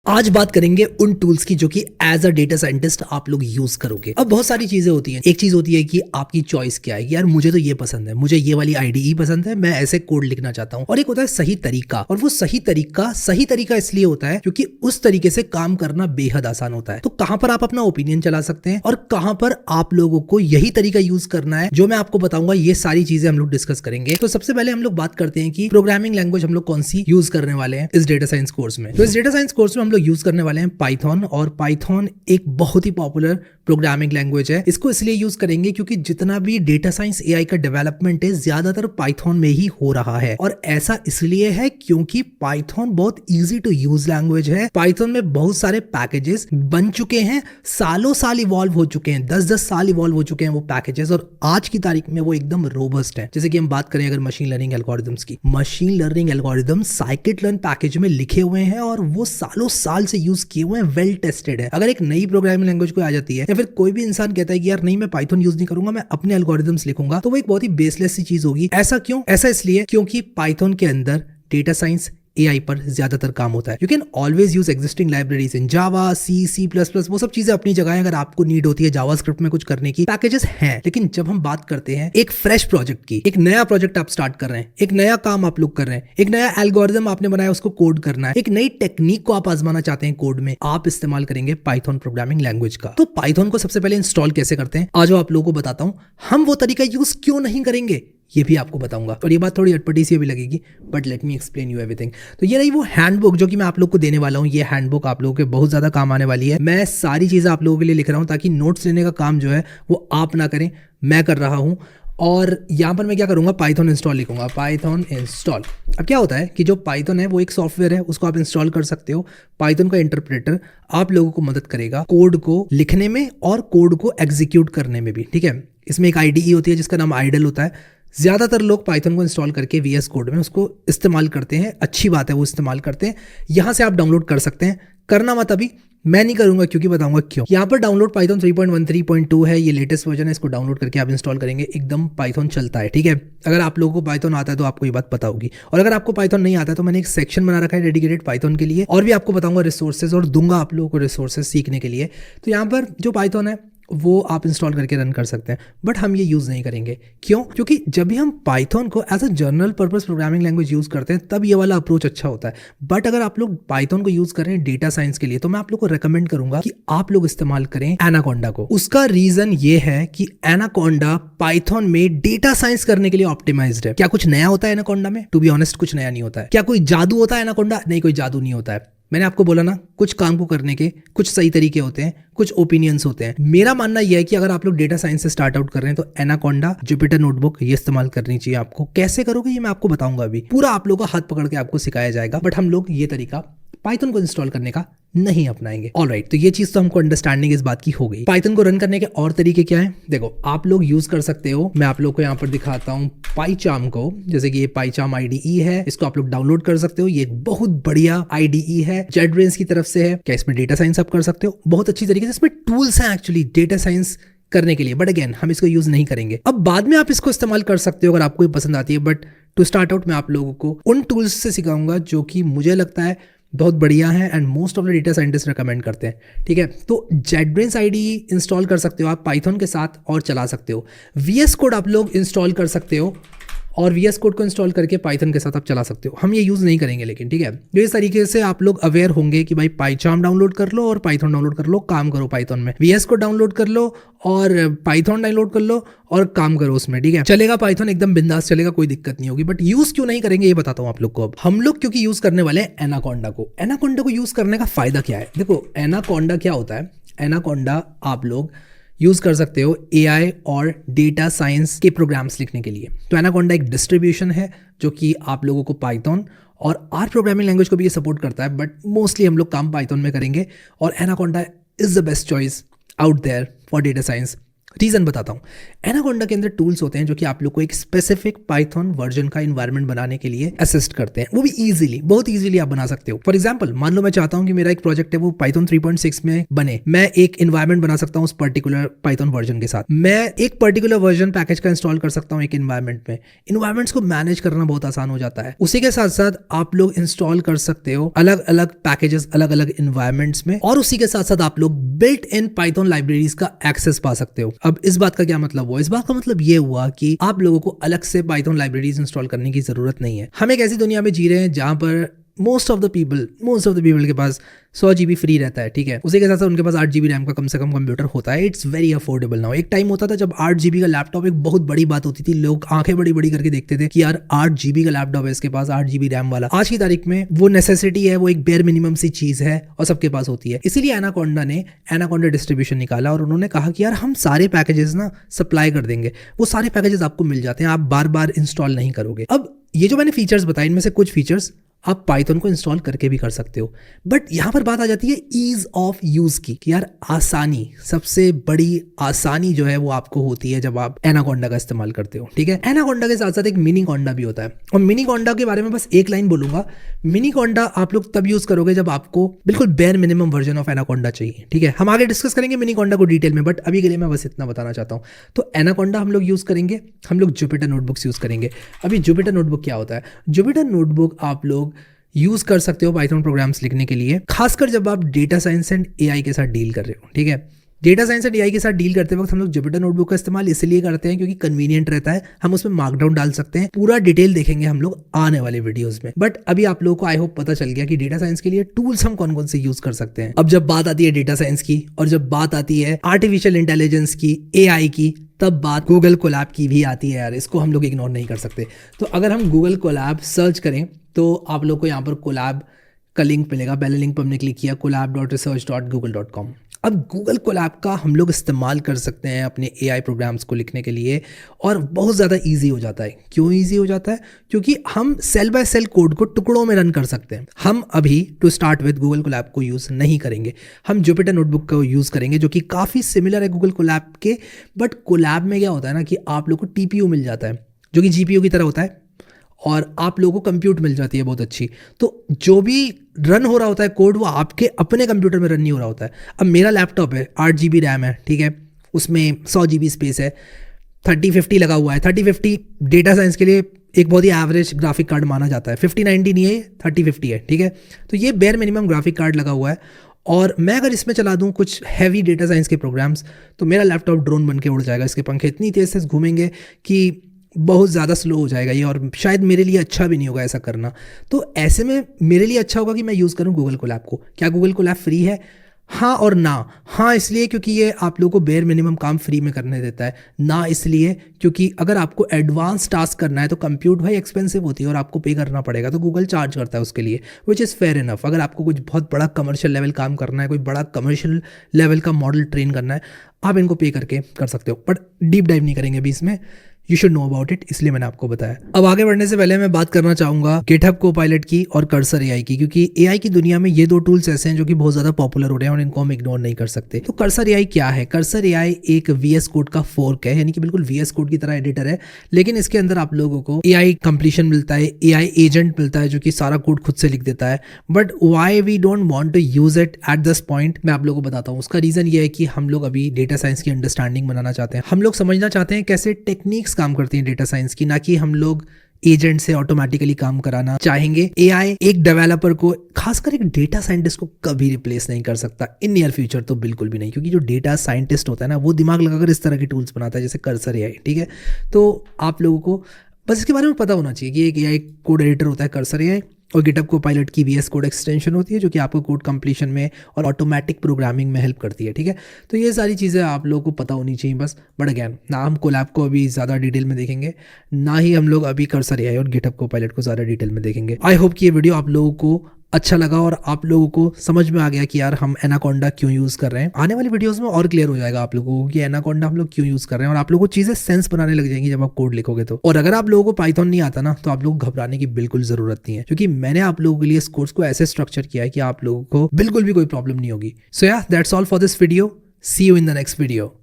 आज बात करेंगे उन टूल्स की जो कि एज अ डेटा साइंटिस्ट आप लोग यूज करोगे। अब बहुत सारी चीजें होती हैं। एक चीज होती है कि आपकी चॉइस क्या है, यार मुझे तो ये पसंद है, मुझे ये वाली आईडीई पसंद है, मैं ऐसे कोड लिखना चाहता हूँ। और एक होता है सही तरीका, और वो सही तरीका इसलिए होता है क्योंकि उस तरीके से काम करना बेहद आसान होता है। तो कहां पर आप अपना ओपिनियन चला सकते हैं और कहां पर आप लोगों को यही तरीका यूज करना है जो मैं आपको बताऊंगा, ये सारी चीजें हम लोग डिस्कस करेंगे। तो सबसे पहले हम लोग बात करते हैं कि प्रोग्रामिंग लैंग्वेज हम लोग कौन सी यूज करने वाले हैं इस डेटा साइंस कोर्स में। तो इस डेटा साइंस कोर्स में हम लोग यूज करने वाले हैं पाइथन, और पाइथन एक बहुत ही पॉपुलर प्रोग्रामिंग लैंग्वेज है। इसको इसलिए यूज करेंगे क्योंकि जितना भी डेटा साइंस एआई का डेवलपमेंट है ज्यादातर पाइथन में ही हो रहा है, और ऐसा इसलिए है क्योंकि पाइथन बहुत इजी टू यूज लैंग्वेज है। पाइथन में बहुत सारे पैकेजेस बन चुके हैं, सालों साल इवॉल्व हो चुके हैं, 10-10 साल इवॉल्व हो चुके हैं वो पैकेजेस, और आज की तारीख में वो एकदम रोबस्ट है। जैसे कि हम बात करें अगर मशीन लर्निंग एल्गोरिथम्स की, machine learning algorithm scikit-learn package में लिखे हुए हैं और वो सालों साल से यूज किए हुए हैं, वेल टेस्टेड है। अगर एक नई प्रोग्रामिंग लैंग्वेज को आ जाती है या फिर कोई भी इंसान कहता है कि यार नहीं मैं पाइथन यूज नहीं करूंगा, मैं अपने एल्गोरिथम्स लिखूंगा, तो वो एक बहुत ही बेसलेस सी चीज होगी। ऐसा क्यों? ऐसा इसलिए क्योंकि पाइथन के अंदर डेटा साइंस एआई पर ज्यादातर काम होता है। You can always use existing libraries in Java, C++, वो सब चीजें अपनी जगह है। अगर आपको नीड होती है जावास्क्रिप्ट में कुछ करने की, पैकेजेस हैं। लेकिन जब हम बात करते हैं एक फ्रेश प्रोजेक्ट की, एक नया प्रोजेक्ट आप स्टार्ट कर रहे हैं, एक नया काम आप लोग कर रहे हैं, एक नया एल्गोरिथम आपने बनाया, उसको कोड करना है, एक नई टेक्निक को आप आजमाना चाहते हैं कोड में, आप इस्तेमाल करेंगे पाइथन प्रोग्रामिंग लैंग्वेज का। तो पाइथन को सबसे पहले इंस्टॉल कैसे करते हैं आज आप लोगों को बताता हूं। हम वो तरीका यूज क्यों नहीं करेंगे ये भी आपको बताऊंगा, और ये बात थोड़ी अटपटी सी भी लगेगी, but let me explain you everything. तो ये रही वो हैंडबुक जो कि मैं आप लोग को देने वाला हूँ। ये हैंडबुक आप लोगों के बहुत ज्यादा काम आने वाली है। मैं सारी चीजें आप लोगों के लिए लिख रहा हूँ ताकि नोट्स लेने का काम जो है वो आप ना करें, मैं कर रहा हूँ। और यहाँ पर मैं क्या करूँगा, पाइथन इंस्टॉल लिखूंगा, पाइथन इंस्टॉल। अब क्या होता है कि जो पाइथन है वो एक सॉफ्टवेयर है, उसको आप इंस्टॉल कर सकते हो। पाइथन का इंटरप्रेटर आप लोगों को मदद करेगा कोड को लिखने में और कोड को एग्जीक्यूट करने में भी, ठीक है। इसमें एक आईडीई होती है जिसका नाम आइडल होता है। ज्यादातर लोग पाइथन को इंस्टॉल करके VS कोड में उसको इस्तेमाल करते हैं, अच्छी बात है वो इस्तेमाल करते हैं। यहां से आप डाउनलोड कर सकते हैं, करना मत अभी, मैं नहीं करूंगा क्योंकि बताऊंगा क्यों। यहाँ पर डाउनलोड पाइथन 3.13.2 है, ये लेटेस्ट वर्जन है। इसको डाउनलोड करके आप इंस्टॉल करेंगे, एकदम पाइथन चलता है, ठीक है। अगर आप लोगों को पाइथन आता है तो आपको ये बात पता होगी, और अगर आपको पाइथन नहीं आता है तो मैंने एक सेक्शन बना रखा है डेडिकेटेड पाइथन के लिए, और भी आपको बताऊंगा रिसोर्सेज, और दूंगा आप लोगों को रिसोर्सेज सीखने के लिए। तो यहाँ पर जो पाइथन है वो आप इंस्टॉल करके रन कर सकते हैं, बट हम ये यूज़ नहीं करेंगे। क्यों? क्योंकि जब भी हम पाइथन को as a general purpose programming language use करते हैं तब ये वाला अप्रोच अच्छा होता है। बट अगर आप लोग पाइथन को यूज़ कर रहे हैं डेटा साइंस के लिए, तो मैं आप लोग को रेकमेंड करूंगा कि आप लोग इस्तेमाल करें एनाकोंडा को। उसका रीजन ये है कि एनाकोंडा पाइथन में डेटा साइंस करने के लिए ऑप्टिमाइज्ड है। क्या कुछ नया होता है एनाकोंडा में? टू बी ऑनेस्ट कुछ नया नहीं होता है। क्या कोई जादू होता है एनाकोंडा? नहीं, कोई जादू नहीं होता है। मैंने आपको बोला ना, कुछ काम को करने के कुछ सही तरीके होते हैं, कुछ ओपिनियंस होते हैं। मेरा मानना यह है कि अगर आप लोग डेटा साइंस से स्टार्ट आउट कर रहे हैं तो एनाकोंडा, जुपिटर नोटबुक ये इस्तेमाल करनी चाहिए आपको। कैसे करोगे ये मैं आपको बताऊंगा अभी, पूरा आप लोगों का हाथ पकड़ के आपको सिखाया जाएगा, बट हम लोग ये तरीका पाइथन को इंस्टॉल करने का नहीं अपनाएंगे। ऑलराइट, तो ये चीज तो हमको अंडरस्टैंडिंग इस बात की हो गई। पाइथन को रन करने के और तरीके क्या हैं? देखो, आप लोग यूज कर सकते हो, मैं आप लोग को यहाँ पर दिखाता हूँ पाइचार्म को। जैसे कि ये पाइचार्म आईडीई है, इसको आप लोग डाउनलोड कर सकते हो। ये एक बहुत बढ़िया आईडीई है, जेटब्रेन्स की तरफ से है। क्या इसमें डेटा साइंस आप कर सकते हो बहुत अच्छी तरीके से? इसमें टूल्स हैं एक्चुअली डेटा साइंस करने के लिए, बट अगेन हम इसको यूज नहीं करेंगे। अब बाद में आप इसको इस्तेमाल कर सकते हो अगर आपको ये पसंद आती है, बट टू स्टार्ट आउट मैं आप लोगों को उन टूल्स से सिखाऊंगा जो कि मुझे लगता है बहुत बढ़िया है and most of the data scientist recommend करते हैं, ठीक है। तो जेटब्रेन्स आईडीई इंस्टॉल कर सकते हो आप पाइथन के साथ और चला सकते हो। VS कोड आप लोग इंस्टॉल कर सकते हो और VS कोड को इंस्टॉल करके पाइथन के साथ आप चला सकते हो। हम ये यूज़ नहीं करेंगे लेकिन, ठीक है। तो इस तरीके से आप लोग अवेयर होंगे कि भाई पाइचार्म डाउनलोड कर लो और पाइथन डाउनलोड कर लो, काम करो पाइथन में। VS कोड डाउनलोड कर लो और पाइथन डाउनलोड कर लो और काम करो उसमें, ठीक है। चलेगा पाइथन, एकदम बिंदास चलेगा, कोई दिक्कत नहीं होगी। बट यूज़ क्यों नहीं करेंगे ये बताता हूँ आप लोग को। अब हम लोग क्योंकि यूज़ करने वाले हैं एनाकोंडा को। एनाकोंडा को यूज़ करने का फ़ायदा क्या है? देखो, एनाकोंडा क्या होता है? एनाकोंडा आप लोग यूज़ कर सकते हो AI और डेटा साइंस के प्रोग्राम्स लिखने के लिए। तो एनाकोंडा एक डिस्ट्रीब्यूशन है जो कि आप लोगों को पाइथन और R प्रोग्रामिंग लैंग्वेज को भी ये सपोर्ट करता है, बट मोस्टली हम लोग काम पाइथन में करेंगे। और Anaconda is the best choice out there for data science. Reason बताता हूँ। एनाकोंडा के अंदर टूल्स होते हैं जो कि आप लोग को एक स्पेसिफिक पाइथन वर्जन का इन्वायरमेंट बनाने के लिए असिस्ट करते हैं, वो भी इजीली, बहुत इजीली आप बना सकते हो। फॉर एग्जांपल मान लो मैं चाहता हूँ कि मेरा एक प्रोजेक्ट है वो पाइथन 3.6 में बने, मैं एक इन्वायरमेंट बना सकता हूँ उस पर्टिकुलर पाइथन वर्जन के साथ, मैं एक पर्टिकुलर वर्जन पैकेज का इंस्टॉल कर सकता हूँ एक इन्वायरमेंट में। इन्वायरमेंट्स को मैनेज करना बहुत आसान हो जाता है। उसी के साथ साथ आप लोग इंस्टॉल कर सकते हो अलग अलग पैकेजेस अलग अलग इन्वायरमेंट्स में, और उसी के साथ साथ आप लोग बिल्ट इन पाइथन लाइब्रेरीज का एक्सेस पा सकते हो। अब इस बात का क्या मतलब हुआ? इस बात का मतलब ये हुआ कि आप लोगों को अलग से पाइथन लाइब्रेरीज इंस्टॉल करने की जरूरत नहीं है। हम एक ऐसी दुनिया में जी रहे हैं जहां पर मोस्ट ऑफ द पीपल के पास 100 GB फ्री रहता है, ठीक है। उसी के साथ साथ उनके पास 8 GB रैम का कम से कम कंप्यूटर होता है। It's very affordable now. एक टाइम होता था जब 8 GB का लैपटॉप एक बहुत बड़ी बात होती थी, लोग आंखें बड़ी बड़ी करके देखते थे कि यार 8 GB का लैपटॉप है इसके पास, 8 GB रैम वाला। आज की तारीख में वो नेसेसिटी है, वो एक बेयर मिनिमम सी चीज है और सबके पास होती है। इसीलिए एनाकोंडा ने एनाकोंडा डिस्ट्रीब्यूशन निकाला और उन्होंने कहा कि यार हम सारे पैकेजेस ना सप्लाई कर देंगे, वो सारे पैकेजेस आपको मिल जाते हैं, आप बार बार इंस्टॉल नहीं करोगे। अब ये जो मैंने फीचर्स बताए इनमें से कुछ फीचर्स आप पाइथन को इंस्टॉल करके भी कर सकते हो, बट यहां पर बात आ जाती है ईज ऑफ यूज की कि यार आसानी, सबसे बड़ी आसानी जो है वो आपको होती है जब आप एनाकोंडा का इस्तेमाल करते हो, ठीक है। एनाकोंडा के साथ साथ एक मिनी कोंडा भी होता है, और मिनी कोंडा के बारे में बस एक लाइन बोलूंगा। मिनी कोंडा आप लोग तब यूज करोगे जब आपको बिल्कुल bare minimum version of anaconda चाहिए, ठीक है। हम आगे डिस्कस करेंगे मिनी कोंडा को डिटेल में, बट अभी के लिए मैं बस इतना बताना चाहता हूं। तो एनाकोंडा हम लोग यूज करेंगे, हम लोग जुपिटर नोटबुक्स यूज करेंगे। अभी जुपिटर नोटबुक क्या होता है? जुपिटर नोटबुक आप लोग यूज कर सकते हो पाइथन प्रोग्राम्स लिखने के लिए, खासकर जब आप डेटा साइंस एंड एआई के साथ डील कर रहे हो, ठीक है। डेटा साइंस एंड एआई के साथ डील करते वक्त हम लोग जुपिटर नोटबुक का इस्तेमाल इसलिए करते हैं क्योंकि कन्वीनियंट रहता है, हम उसमें मार्कडाउन डाल सकते हैं। पूरा डिटेल देखेंगे हम लोग आने वाले वीडियोस में, बट अभी आप लोगों को आई होप पता चल गया कि डेटा साइंस के लिए टूल्स हम कौन कौन से यूज कर सकते हैं। अब जब बात आती है डेटा साइंस की और जब बात आती है आर्टिफिशियल इंटेलिजेंस की, एआई की, तब बात गूगल कोलैब की भी आती है यार, इसको हम लोग इग्नोर नहीं कर सकते। तो अगर हम गूगल कोलैब सर्च करें तो आप लोग को यहाँ पर कोलैब का लिंक मिलेगा। पहले लिंक पर हमने क्लिक किया collab.research.google.com। अब गूगल कोलैब का हम लोग इस्तेमाल कर सकते हैं अपने एआई प्रोग्राम्स को लिखने के लिए, और बहुत ज़्यादा इजी हो जाता है। क्यों इजी हो जाता है? क्योंकि हम सेल बाय सेल कोड को टुकड़ों में रन कर सकते हैं। हम अभी to start with Google Colab को यूज़ नहीं करेंगे, हम जुपिटर नोटबुक को यूज़ करेंगे जो कि काफ़ी सिमिलर है गूगल कोलैब के। बट कोलैब में क्या होता है ना कि आप लोग को टीपीयू मिल जाता है जो कि जीपीयू की तरह होता है, और आप लोगों को कंप्यूट मिल जाती है बहुत अच्छी। तो जो भी रन हो रहा होता है कोड वो आपके अपने कंप्यूटर में रन नहीं हो रहा होता है। अब मेरा लैपटॉप है, 8 GB रैम है, ठीक है, उसमें 100 GB स्पेस है, 3050 लगा हुआ है। 3050 डेटा साइंस के लिए एक बहुत ही एवरेज ग्राफिक कार्ड माना जाता है। 5090 नहीं है, 3050 है, ठीक है। तो ये बेयर मिनिमम ग्राफिक कार्ड लगा हुआ है, और मैं अगर इसमें चला दूं कुछ हैवी डेटा साइंस के प्रोग्राम्स तो मेरा लैपटॉप ड्रोन बन के उड़ जाएगा। इसके पंखे इतनी तेज से घूमेंगे कि बहुत ज़्यादा स्लो हो जाएगा ये, और शायद मेरे लिए अच्छा भी नहीं होगा ऐसा करना। तो ऐसे में मेरे लिए अच्छा होगा कि मैं यूज़ करूं गूगल कोलैब को। क्या गूगल कोलैब फ्री है? हाँ और ना। हाँ इसलिए क्योंकि ये आप लोगों को बेयर मिनिमम काम फ्री में करने देता है, ना इसलिए क्योंकि अगर आपको एडवांस टास्क करना है तो कंप्यूट भाई एक्सपेंसिव होती है और आपको पे करना पड़ेगा, तो गूगल चार्ज करता है उसके लिए, विच इज़ फेयर इनफ। अगर आपको कुछ बहुत बड़ा कमर्शियल लेवल काम करना है, कोई बड़ा कमर्शियल लेवल का मॉडल ट्रेन करना है, आप इनको पे करके कर सकते हो। बट डीप डाइव नहीं करेंगे अभी इसमें, you should know about it, इसलिए मैंने आपको बताया। अब आगे बढ़ने से पहले मैं बात करना चाहूंगा गिटहब कोपायलट की और कर्सर एआई की, क्योंकि एआई की दुनिया में ये दो टूल्स ऐसे हैं जो कि बहुत ज्यादा पॉपुलर हो रहे हैं और इनको हम इग्नोर नहीं कर सकते। तो कर्सर एआई क्या है? कर्सर एआई एक VS कोड का फोर्क है, यानी कि बिल्कुल VS कोड की तरह एडिटर है, लेकिन इसके अंदर आप लोगों को एआई कंप्लीशन मिलता है, एआई एजेंट मिलता है जो कि सारा कोड खुद से लिख देता है। But why we don't want to use it at this point, मैं आप लोगों को बताता हूँ। उसका रीजन ये है कि हम लोग अभी डेटा साइंस की अंडरस्टैंडिंग बनाना चाहते हैं, हम लोग समझना चाहते हैं कैसे टेक्निक्स काम करती हैं डेटा साइंस की, ना कि हम लोग एजेंट से ऑटोमेटिकली काम कराना चाहेंगे। एआई एक डेवलपर को, खासकर एक डेटा साइंटिस्ट को कभी रिप्लेस नहीं कर सकता इन नियर फ्यूचर, तो बिल्कुल भी नहीं, क्योंकि जो डेटा साइंटिस्ट होता है ना वो दिमाग लगाकर इस तरह के टूल्स बनाता है जैसे कर्सर एआई, ठीक है। तो आप लोगों को बस इसके बारे में पता होना चाहिए कि एक एआई कोड एडिटर होता है कर्सर एआई, और गिटहब कोपायलट की VS कोड एक्सटेंशन होती है जो कि आपको कोड कंप्लीशन में और ऑटोमेटिक प्रोग्रामिंग में हेल्प करती है, ठीक है। तो ये सारी चीज़ें आप लोगों को पता होनी चाहिए बस। बट अगैन, ना हम कोलैब को अभी ज़्यादा डिटेल में देखेंगे, ना ही हम लोग अभी कर्सर एआई और गिटहब कोपायलट को ज़्यादा डिटेल में देखेंगे। आई होप कि ये वीडियो आप लोगों को अच्छा लगा और आप लोगों को समझ में आ गया कि यार हम एनाकोंडा क्यों यूज़ कर रहे हैं। आने वाली वीडियोस में और क्लियर हो जाएगा आप लोगों को कि एनाकोंडा हम लोग क्यों यूज़ कर रहे हैं, और आप लोगों को चीज़ें सेंस बनाने लग जाएंगी जब आप कोड लिखोगे तो। और अगर आप लोगों को पाइथन नहीं आता ना, तो आप लोग घबराने की बिल्कुल ज़रूरत नहीं है, क्योंकि मैंने आप लोगों के लिए इस कोर्स को ऐसे स्ट्रक्चर किया है कि आप लोगों को बिल्कुल भी कोई प्रॉब्लम नहीं होगी। So yeah that's all for this video, see you in the next video.